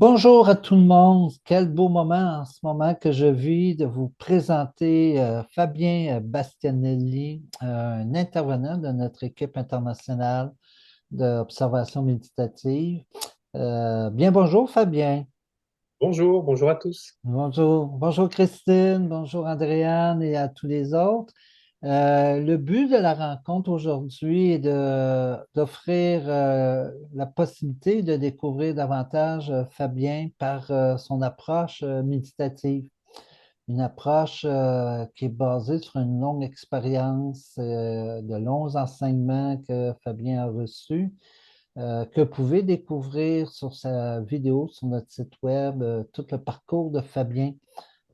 Bonjour à tout le monde. Quel beau moment en ce moment que je vis de vous présenter Fabien Bastianelli, un intervenant de notre équipe internationale d'observation méditative. Bien bonjour Fabien. Bonjour, bonjour à tous. Bonjour Christine, bonjour Andréane et à tous les autres. Le but de la rencontre aujourd'hui est d'offrir la possibilité de découvrir davantage Fabien par son approche méditative. Une approche qui est basée sur une longue expérience, de longs enseignements que Fabien a reçus, que vous pouvez découvrir sur sa vidéo, sur notre site web, tout le parcours de Fabien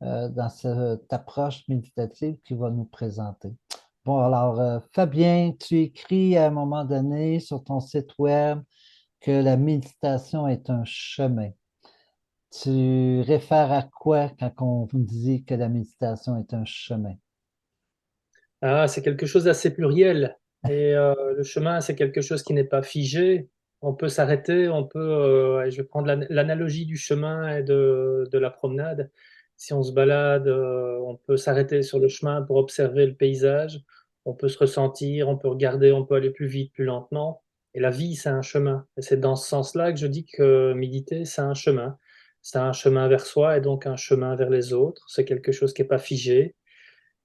dans cette approche méditative qu'il va nous présenter. Bon, alors, Fabien, tu écris à un moment donné sur ton site web que la méditation est un chemin. Tu réfères à quoi quand on vous dit que la méditation est un chemin? Ah, c'est quelque chose d'assez pluriel. Et le chemin, c'est quelque chose qui n'est pas figé. On peut s'arrêter, je vais prendre l'analogie du chemin et de la promenade. Si on se balade, on peut s'arrêter sur le chemin pour observer le paysage. On peut se ressentir, on peut regarder, on peut aller plus vite, plus lentement. Et la vie, c'est un chemin. Et c'est dans ce sens-là que je dis que méditer, c'est un chemin. C'est un chemin vers soi et donc un chemin vers les autres. C'est quelque chose qui n'est pas figé.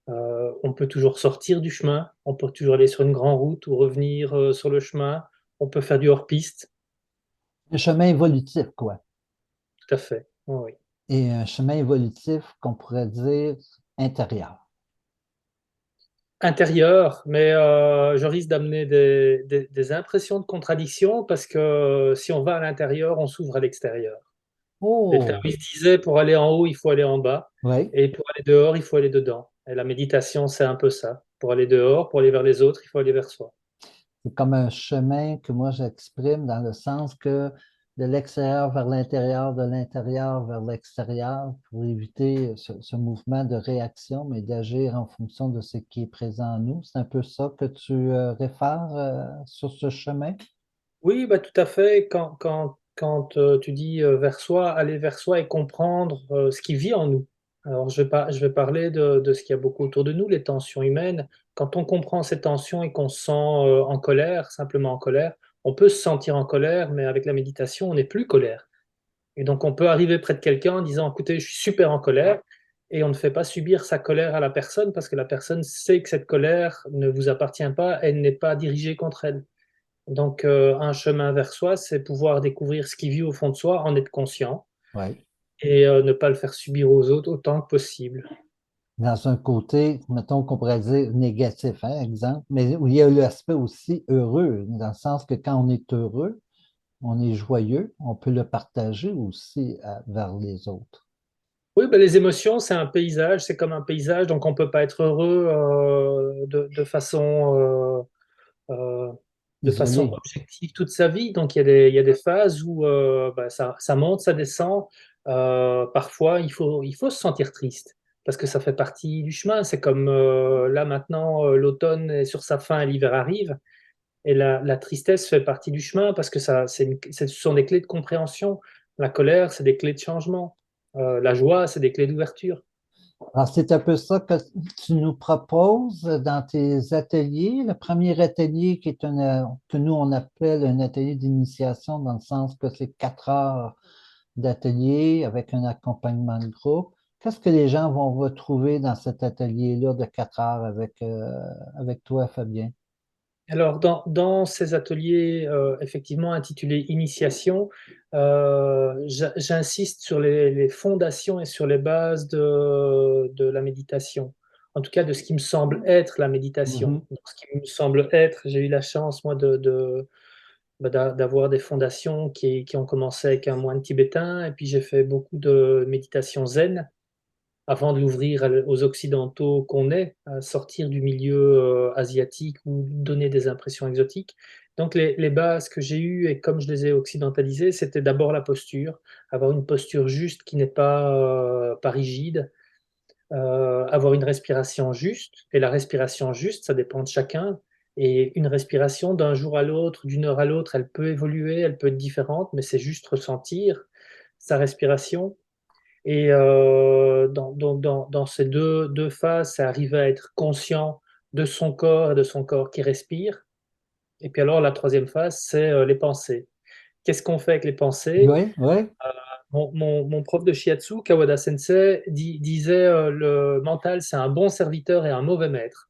On peut toujours sortir du chemin, on peut toujours aller sur une grande route ou revenir sur le chemin, on peut faire du hors-piste, Un chemin évolutif, quoi. tout à fait. Oui, oui. Et un chemin évolutif qu'on pourrait dire intérieur. Intérieur, mais je risque d'amener des impressions de contradiction parce que si on va à l'intérieur, on s'ouvre à l'extérieur. Les Oh, taoïstes disaient pour aller en haut, il faut aller en bas, oui. et pour aller dehors, il faut aller dedans. Et la méditation, c'est un peu ça. Pour aller dehors, pour aller vers les autres, il faut aller vers soi. C'est comme un chemin que moi j'exprime dans le sens que de l'extérieur vers l'intérieur, de l'intérieur vers l'extérieur, pour éviter ce mouvement de réaction, mais d'agir en fonction de ce qui est présent en nous. C'est un peu ça que tu réfères sur ce chemin? Oui, bah, tout à fait. Quand tu dis vers soi, aller vers soi et comprendre ce qui vit en nous. Alors, je vais parler de ce qu'il y a beaucoup autour de nous, les tensions humaines. Quand on comprend ces tensions et qu'on se sent en colère, simplement en colère, on peut se sentir en colère, mais avec la méditation, on n'est plus colère. Et donc, on peut arriver près de quelqu'un en disant, écoutez, je suis super en colère, et on ne fait pas subir sa colère à la personne parce que la personne sait que cette colère ne vous appartient pas, elle n'est pas dirigée contre elle. Donc, un chemin vers soi, c'est pouvoir découvrir ce qui vit au fond de soi, en être conscient Oui. et ne pas le faire subir aux autres autant que possible. Dans un côté, mettons qu'on pourrait dire négatif, hein, exemple, mais où il y a l'aspect aussi heureux, dans le sens que quand on est heureux, on est joyeux, on peut le partager aussi vers les autres. Oui, ben, les émotions, c'est un paysage, c'est comme un paysage, donc on ne peut pas être heureux euh, de façon Isolé. objective toute sa vie. Donc, il y a des phases où ben, ça monte, ça descend. Parfois, il faut se sentir triste parce que ça fait partie du chemin. C'est comme là maintenant, l'automne est sur sa fin et l'hiver arrive. Et la tristesse fait partie du chemin parce que ce sont des clés de compréhension. La colère, c'est des clés de changement. La joie, c'est des clés d'ouverture. Alors, c'est un peu ça que tu nous proposes dans tes ateliers. Le premier atelier qui est que nous, on appelle un atelier d'initiation dans le sens que c'est 4 heures d'atelier avec un accompagnement de groupe. Qu'est-ce que les gens vont retrouver dans cet atelier-là de 4 heures avec toi, Fabien? Alors, dans ces ateliers effectivement intitulés Initiation, j'insiste sur les fondations et sur les bases de la méditation. En tout cas, de ce qui me semble être la méditation. Mhm. Donc, ce qui me semble être, j'ai eu la chance, moi, d'avoir des fondations qui ont commencé avec un moine tibétain, et puis j'ai fait beaucoup de méditation zen avant de l'ouvrir aux Occidentaux qu'on est, à sortir du milieu asiatique ou donner des impressions exotiques. Donc les bases que j'ai eues et comme je les ai occidentalisées, c'était d'abord la posture, avoir une posture juste qui n'est pas rigide, avoir une respiration juste, et la respiration juste, ça dépend de chacun, et une respiration d'un jour à l'autre, d'une heure à l'autre, elle peut évoluer, elle peut être différente, mais c'est juste ressentir. sa respiration. Et dans ces deux phases, c'est arriver à être conscient de son corps et de son corps qui respire. Et puis alors, la troisième phase, c'est les pensées. Qu'est-ce qu'on fait avec les pensées? Oui, oui. Mon prof de shiatsu, Kawada Sensei, disait le mental, c'est un bon serviteur et un mauvais maître.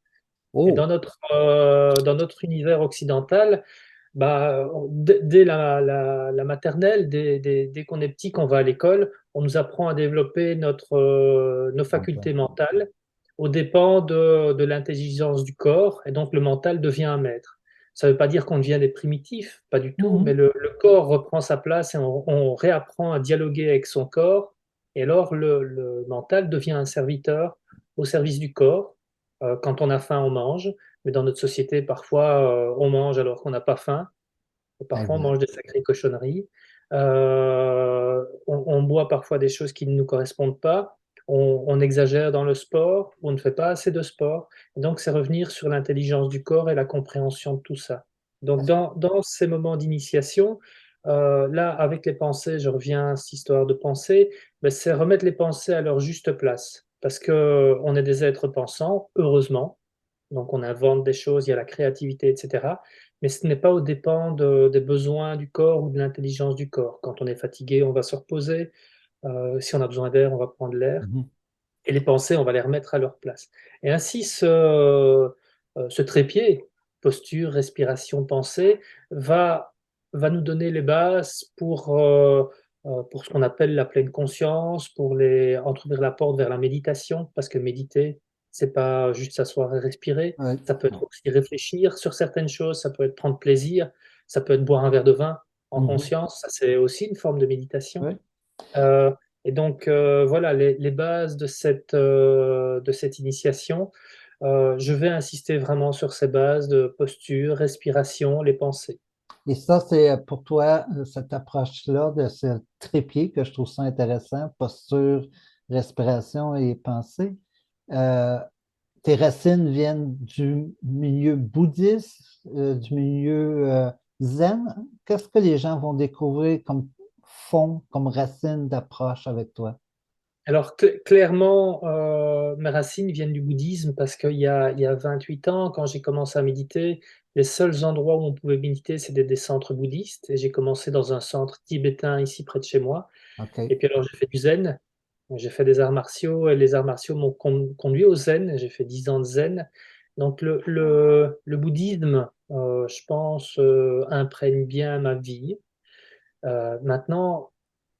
Et Oh, dans notre univers occidental, bah, dès la maternelle, dès qu'on est petit, qu'on va à l'école, on nous apprend à développer nos ok. facultés mentales aux dépens de l'intelligence du corps, et donc le mental devient un maître. Ça ne veut pas dire qu'on devient des primitifs, pas du tout, mais Mhm. le corps reprend sa place et on réapprend à dialoguer avec son corps, et alors le mental devient un serviteur au service du corps. Quand on a faim, on mange. Mais dans notre société, parfois, on mange alors qu'on n'a pas faim. Et parfois, on Exact. mange des sacrées cochonneries. On boit parfois des choses qui ne nous correspondent pas. On exagère dans le sport. On ne fait pas assez de sport. Et donc, c'est revenir sur l'intelligence du corps et la compréhension de tout ça. Donc, dans ces moments d'initiation, là, avec les pensées, je reviens à cette histoire de pensée, mais c'est remettre les pensées à leur juste place. Parce que on est des êtres pensants, heureusement. Donc, on invente des choses, il y a la créativité, etc. Mais ce n'est pas aux dépens des besoins du corps ou de l'intelligence du corps. Quand on est fatigué, on va se reposer. Si on a besoin d'air, on va prendre l'air. Mhm. Et les pensées, on va les remettre à leur place. Et ainsi, ce trépied, posture, respiration, pensée, va, va nous donner les bases pour ce qu'on appelle la pleine conscience, pour entrouvrir la porte vers la méditation, parce que méditer, c'est pas juste s'asseoir et respirer, Oui. ça peut être aussi réfléchir sur certaines choses, ça peut être prendre plaisir, ça peut être boire un verre de vin en Mhm. conscience, ça c'est aussi une forme de méditation. Oui. Euh, et donc, voilà, les bases de cette initiation. Je vais insister vraiment sur ces bases de posture, respiration, les pensées. Et ça, c'est pour toi, cette approche-là de ce trépied que je trouve ça intéressant, posture, respiration et pensée. Euh, Tes racines viennent du milieu bouddhiste, du milieu zen. Qu'est-ce que les gens vont découvrir comme fond, comme racine d'approche avec toi? Alors, clairement, mes racines viennent du bouddhisme parce qu'il y a 28 ans, quand j'ai commencé à méditer, les seuls endroits où on pouvait méditer, c'était des centres bouddhistes. Et j'ai commencé dans un centre tibétain ici près de chez moi. OK. Et puis alors, j'ai fait du zen. J'ai fait des arts martiaux et les arts martiaux m'ont conduit au zen. J'ai fait 10 ans de zen. Donc le bouddhisme, je pense, imprègne bien ma vie. Maintenant,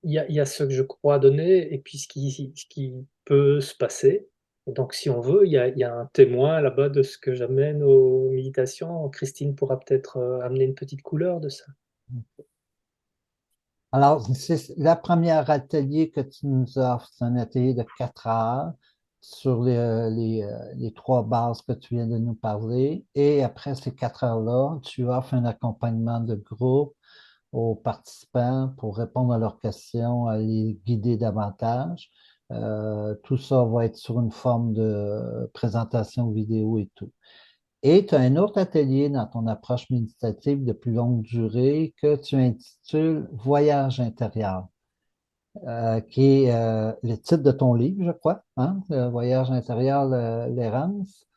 il y a ce que je crois donner et puis ce qui peut se passer. Donc si on veut, il y a un témoin là-bas de ce que j'amène aux méditations. Christine pourra peut-être amener une petite couleur de ça. Alors, c'est la première atelier que tu nous offres, c'est un atelier de 4 heures sur les trois bases que tu viens de nous parler. Et après ces 4 heures-là, tu offres un accompagnement de groupe aux participants pour répondre à leurs questions, à les guider davantage. Tout ça va être sur une forme de présentation vidéo et tout. Et tu as un autre atelier dans ton approche méditative de plus longue durée que tu intitules Voyage intérieur, qui est le titre de ton livre, je crois, hein? Le Voyage intérieur, l'errance.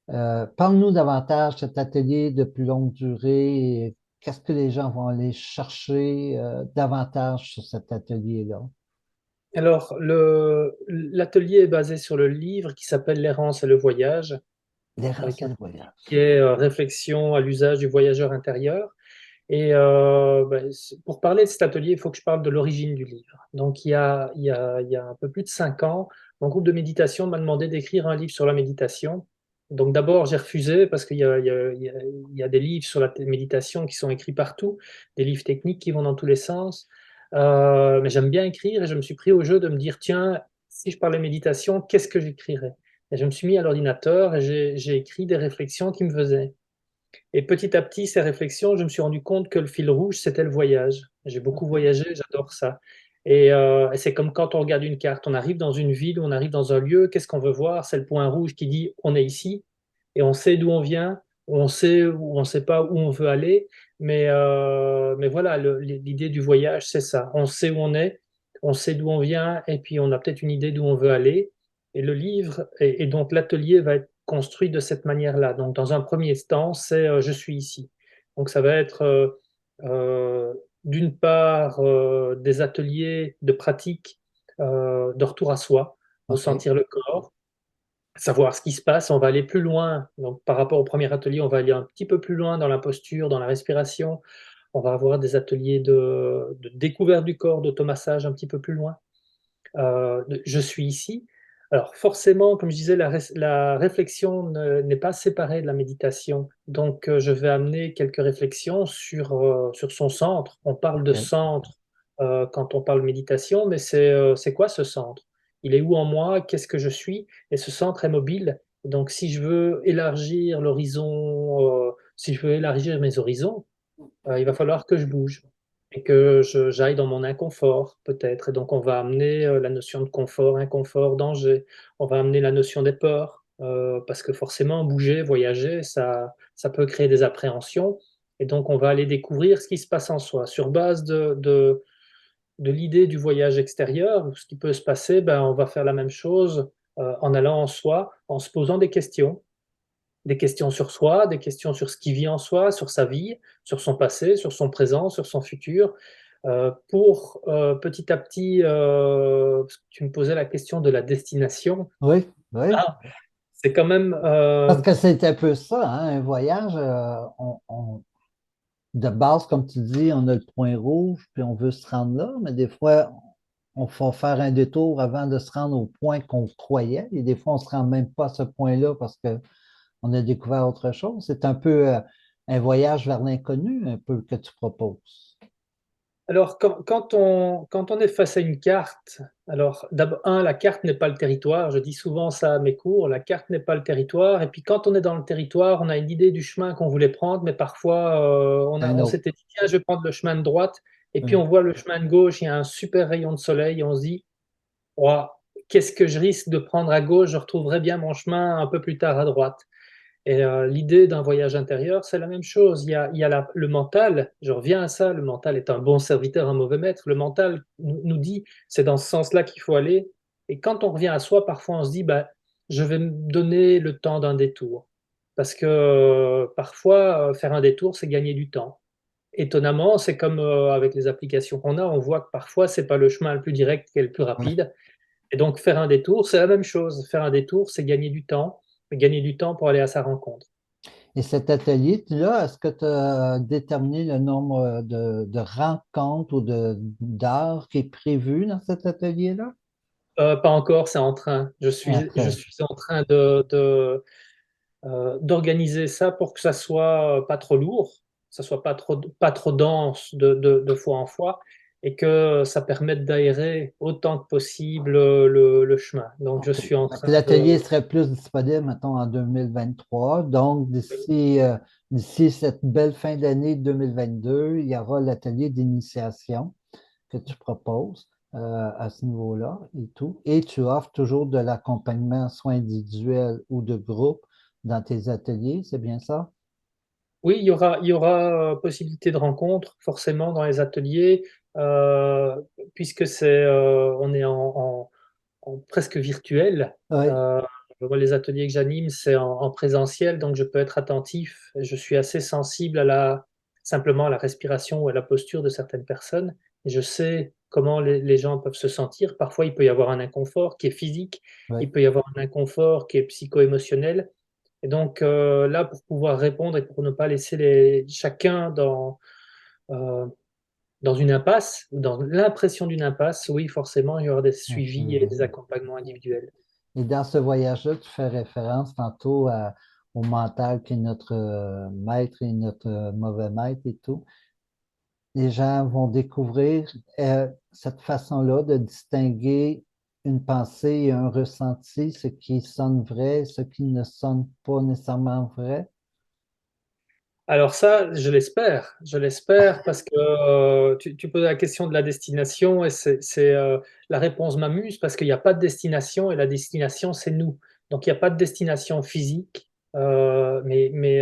Parle-nous davantage de cet atelier de plus longue durée et qu'est-ce que les gens vont aller chercher davantage sur cet atelier-là? Alors, l'atelier est basé sur le livre qui s'appelle L'errance et le voyage, L'errance avec et un le titre voyage. qui est Réflexion à l'usage du voyageur intérieur. Et pour parler de cet atelier, il faut que je parle de l'origine du livre. Donc, il y a un peu plus de 5 ans, mon groupe de méditation m'a demandé d'écrire un livre sur la méditation. Donc, d'abord, j'ai refusé parce il y a des livres sur la méditation qui sont écrits partout, des livres techniques qui vont dans tous les sens. Mais j'aime bien écrire et je me suis pris au jeu de me dire, tiens, si je parlais méditation, qu'est-ce que j'écrirais? Et je me suis mis à l'ordinateur et j'ai écrit des réflexions qui me faisaient. Et petit à petit, ces réflexions, je me suis rendu compte que le fil rouge, c'était le voyage. J'ai beaucoup OK. voyagé, j'adore ça. Et c'est comme quand on regarde une carte, on arrive dans une ville, on arrive dans un lieu, qu'est-ce qu'on veut voir? C'est le point rouge qui dit on est ici, et on sait d'où on vient, on sait ou on ne sait pas où on veut aller, mais voilà, l'idée du voyage, c'est ça. On sait où on est, on sait d'où on vient et puis on a peut-être une idée d'où on veut aller. Et le livre, et donc l'atelier va être construit de cette manière-là. Donc dans un premier temps, c'est je suis ici. Donc ça va être euh, d'une part des ateliers de pratique de retour à soi, OK. ressentir le corps, savoir ce qui se passe. On va aller plus loin. Donc par rapport au premier atelier, on va aller un petit peu plus loin dans la posture, dans la respiration. On va avoir des ateliers de découverte du corps, d'automassage un petit peu plus loin. Je suis ici. Alors forcément, comme je disais, la réflexion n'est pas séparée de la méditation. Donc je vais amener quelques réflexions sur son centre. On parle de OK. centre quand on parle méditation, mais c'est quoi ce centre? Il est où en moi? Qu'est-ce que je suis? Et ce centre est mobile. Donc si je veux élargir l'horizon, si je veux élargir mes horizons, il va falloir que je bouge et que j'aille dans mon inconfort, peut-être. Et donc, on va amener la notion de confort, inconfort, danger. On va amener la notion des peurs, parce que forcément, bouger, voyager, ça peut créer des appréhensions. Et donc, on va aller découvrir ce qui se passe en soi. Sur base de l'idée du voyage extérieur, ce qui peut se passer, ben, on va faire la même chose en allant en soi, en se posant des questions sur soi, des questions sur ce qui vit en soi, sur sa vie, sur son passé, sur son présent, sur son futur, pour petit à petit, parce que tu me posais la question de la destination, Oui, oui. ah, c'est quand même, Parce que c'est un peu ça, hein, un voyage, de base, comme tu dis, on a le point rouge, puis on veut se rendre là, mais des fois, on faut faire un détour avant de se rendre au point qu'on croyait, et des fois, on ne se rend même pas à ce point-là parce qu'on a découvert autre chose. C'est un peu un voyage vers l'inconnu, un peu que tu proposes. alors, quand on est face à une carte, alors d'abord, la carte n'est pas le territoire. Je dis souvent ça à mes cours, la carte n'est pas le territoire. Et puis quand on est dans le territoire, on a une idée du chemin qu'on voulait prendre, mais parfois Un on autre. s'était dit, tiens, je vais prendre le chemin de droite. Et puis Oui. on voit le chemin de gauche, il y a un super rayon de soleil, et on se dit, ouah, qu'est-ce que je risque de prendre à gauche? Je retrouverai bien mon chemin un peu plus tard à droite. Et l'idée d'un voyage intérieur, c'est la même chose. Il y a le mental, je reviens à ça, le mental est un bon serviteur, un mauvais maître. Le mental nous dit, c'est dans ce sens-là qu'il faut aller. Et quand on revient à soi, parfois on se dit, bah, je vais me donner le temps d'un détour. Parce que parfois, faire un détour, c'est gagner du temps. Étonnamment, c'est comme avec les applications qu'on a, on voit que parfois, c'est pas le chemin le plus direct qui est le plus Ouais. rapide. Et donc, faire un détour, c'est la même chose. Faire un détour, c'est gagner du temps pour aller à sa rencontre. Et cet atelier-là, est-ce que tu as déterminé le nombre de rencontres ou d'heures qui est prévu dans cet atelier-là? Pas encore, c'est en train. Je Après. suis en train d'organiser ça pour que ça soit pas trop lourd, que ça soit pas trop dense de fois en fois, et que ça permette d'aérer autant que possible le chemin. Donc, je OK. suis en Fait train que l'atelier de... serait plus disponible, mettons, en 2023. Donc, d'ici cette belle fin d'année 2022, il y aura l'atelier d'initiation que tu proposes à ce niveau-là et tout. Et tu offres toujours de l'accompagnement, soit individuel ou de groupe, dans tes ateliers, c'est bien ça? Oui, il y aura possibilité de rencontre forcément dans les ateliers, puisque on est en presque virtuel. Oui. Euh, Moi, les ateliers que j'anime, c'est en présentiel, donc je peux être attentif. Je suis assez sensible simplement à la respiration ou à la posture de certaines personnes. Et je sais comment les gens peuvent se sentir. Parfois, il peut y avoir un inconfort qui est physique, Oui. il peut y avoir un inconfort qui est psycho-émotionnel. Et donc là, pour pouvoir répondre et pour ne pas laisser chacun euh, dans une impasse, ou dans l'impression d'une impasse, oui, forcément, il y aura des suivis et des accompagnements individuels. Et dans ce voyage-là, tu fais référence tantôt au mental qui est notre maître et notre mauvais maître et tout. Les gens vont découvrir cette façon-là de distinguer une pensée et un ressenti, ce qui sonne vrai, ce qui ne sonne pas nécessairement vrai. Alors ça, je l'espère parce que tu poses la question de la destination et la réponse m'amuse parce qu'il n'y a pas de destination et la destination, c'est nous. Donc il n'y a pas de destination physique, mais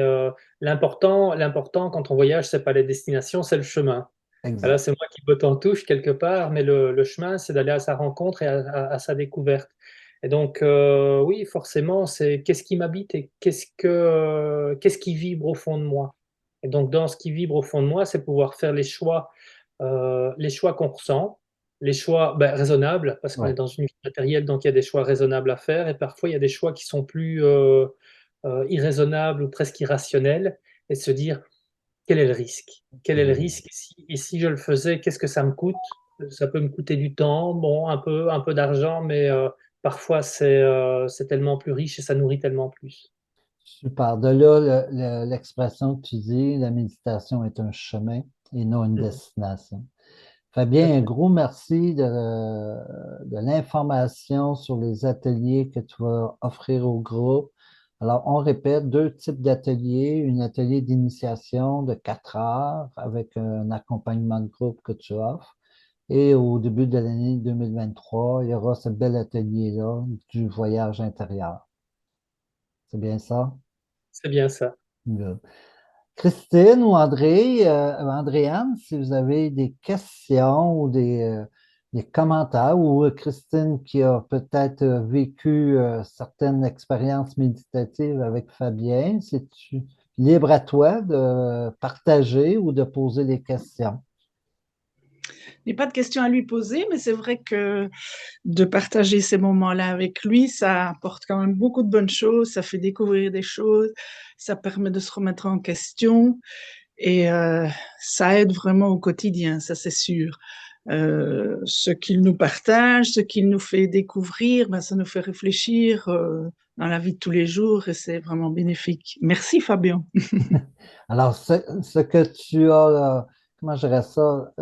l'important quand on voyage, c'est pas les destinations, c'est le chemin. Là, exact. c'est moi qui botte en touche quelque part, mais le chemin, c'est d'aller à sa rencontre et à sa découverte. Et donc, oui, forcément, c'est qu'est-ce qui m'habite et qu'est-ce qui vibre au fond de moi. Et donc, dans ce qui vibre au fond de moi, c'est pouvoir faire les choix qu'on ressent, les choix ben, raisonnables, parce qu'on est Ouais. dans une vie matérielle, donc il y a des choix raisonnables à faire, et parfois il y a des choix qui sont plus irraisonnables ou presque irrationnels, et de se dire, quel est le risque? Quel est le risque? Et si je le faisais, qu'est-ce que ça me coûte? Ça peut me coûter du temps, bon, un peu d'argent, mais parfois c'est tellement plus riche et ça nourrit tellement plus. Super. De là, l'expression que tu dis, la méditation est un chemin et non une Mhm. destination. Tout à Fabien, un fait. gros merci de l'information sur les ateliers que tu vas offrir au groupe. Alors, on répète, deux types d'ateliers, un atelier d'initiation de 4 heures avec un accompagnement de groupe que tu offres. Et au début de l'année 2023, il y aura ce bel atelier-là du voyage intérieur. C'est bien ça? C'est bien ça. Good. Christine ou André, Andréane, si vous avez des questions ou des commentaires, ou Christine qui a peut-être vécu certaines expériences méditatives avec Fabien, c'est libre à toi de partager ou de poser des questions. Je n'ai pas de questions à lui poser, mais c'est vrai que de partager ces moments-là avec lui, ça apporte quand même beaucoup de bonnes choses, ça fait découvrir des choses, ça permet de se remettre en question et ça aide vraiment au quotidien, ça c'est sûr. Ce qu'il nous partage, ce qu'il nous fait découvrir, ben, ça nous fait réfléchir dans la vie de tous les jours et c'est vraiment bénéfique. Merci Fabien. Alors, ce que tu as, comment je dirais ça,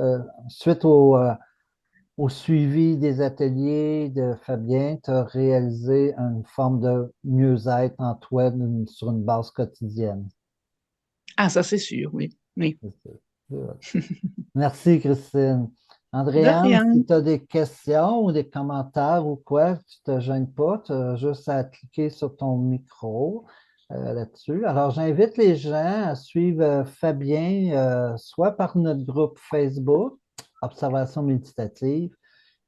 suite au suivi des ateliers de Fabien, tu as réalisé une forme de mieux-être en toi sur une base quotidienne. Ah, ça c'est sûr, oui. Oui. C'est ça. C'est vrai. Merci, Christine. De Andréane, rien. si tu as des questions ou des commentaires ou quoi, tu ne te gênes pas, tu as juste à cliquer sur ton micro là-dessus. Alors, j'invite les gens à suivre Fabien, soit par notre groupe Facebook, Observation méditative,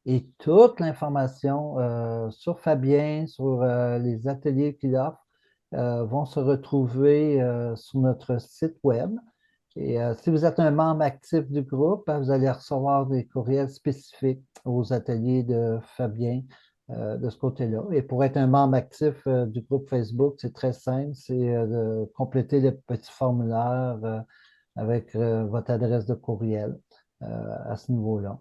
et toute l'information sur Fabien, sur les ateliers qu'il offre, vont se retrouver sur notre site web. Et si vous êtes un membre actif du groupe, vous allez recevoir des courriels spécifiques aux ateliers de Fabien de ce côté-là. Et pour être un membre actif du groupe Facebook, c'est très simple, c'est de compléter le petit formulaire avec votre adresse de courriel à ce niveau-là.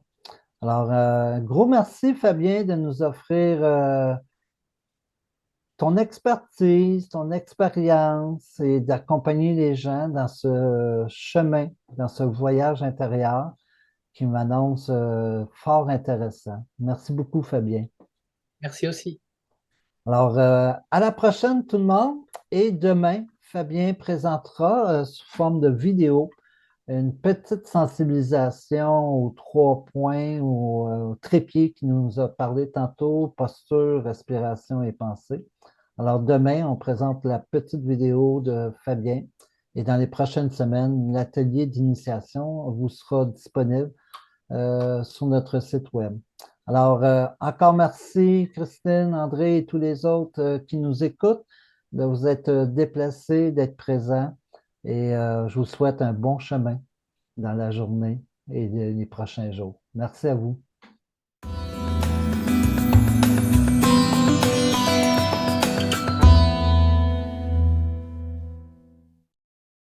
Alors, gros merci, Fabien, de nous offrir ton expertise, ton expérience et d'accompagner les gens dans ce chemin, dans ce voyage intérieur qui m'annonce fort intéressant. Merci beaucoup, Fabien. Merci aussi. Alors, à la prochaine, tout le monde. Et demain, Fabien présentera sous forme de vidéo une petite sensibilisation aux 3 points, au trépied qui nous a parlé tantôt, posture, respiration et pensée. Alors demain, on présente la petite vidéo de Fabien et dans les prochaines semaines, l'atelier d'initiation vous sera disponible sur notre site web. Alors, encore merci Christine, André et tous les autres qui nous écoutent de vous être déplacés, d'être présents et je vous souhaite un bon chemin dans la journée et les prochains jours. Merci à vous.